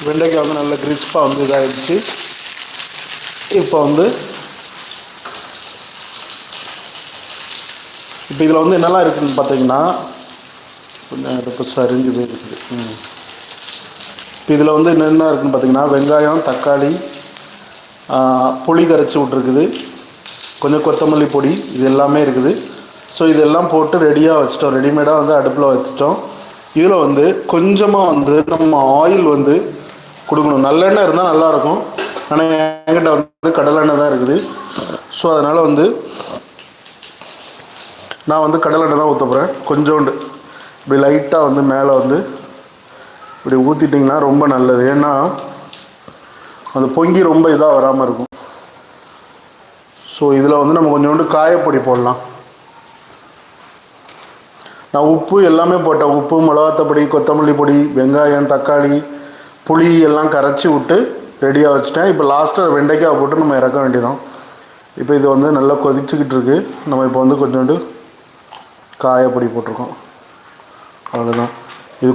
வெண்டைக்காய் வந்து நல்ல கிறிஸ்பாக வந்து இதாகிடுச்சு. இப்போ இதில் வந்து என்னெல்லாம் இருக்குதுன்னு பார்த்தீங்கன்னா, கொஞ்சம் இப்போ சரிஞ்சுது இருக்குது. இப்போ இதில் வந்து என்னென்ன இருக்குதுன்னு பார்த்தீங்கன்னா, வெங்காயம், தக்காளி, புளி கரைச்சி விட்ருக்குது, கொஞ்சம் கொத்தமல்லி பொடி, இது எல்லாமே இருக்குது. ஸோ இதெல்லாம் போட்டு ரெடியாக வச்சிட்டோம், ரெடிமேடாக வந்து அடுப்பில் வச்சுட்டோம். இதில் வந்து கொஞ்சமாக வந்து நம்ம ஆயில் வந்து கொடுக்கணும். நல்லெண்ணெய் இருந்தால் நல்லாயிருக்கும், ஆனால் என்கிட்ட வந்து கடலெண்ணெய் தான் இருக்குது. ஸோ அதனால் வந்து நான் வந்து கடலெண்ணெய் தான் ஊற்ற போகிறேன். கொஞ்சோண்டு இப்படி லைட்டாக வந்து மேலே வந்து இப்படி ஊற்றிட்டிங்கன்னா ரொம்ப நல்லது. ஏன்னா அந்த பொங்கி ரொம்ப இதாக வராமல் இருக்கும். ஸோ இதில் வந்து நம்ம கொஞ்சோண்டு காயப்பொடி போடலாம். நான் உப்பு எல்லாமே போட்டேன். உப்பு, மிளகாத்தப்பொடி, கொத்தமல்லி பொடி, வெங்காயம், தக்காளி, புளி எல்லாம் கரைச்சி விட்டு ரெடியாக வச்சுட்டேன். இப்போ லாஸ்ட்டாக வெண்டைக்காய் போட்டு நம்ம இறக்க வேண்டியதான். இப்போ இது வந்து நல்லா கொதிச்சுக்கிட்டு இருக்குது. நம்ம இப்போ வந்து கொஞ்சோண்டு காயப்பொடி போட்டிருக்கோம், அவ்வளோதான். இது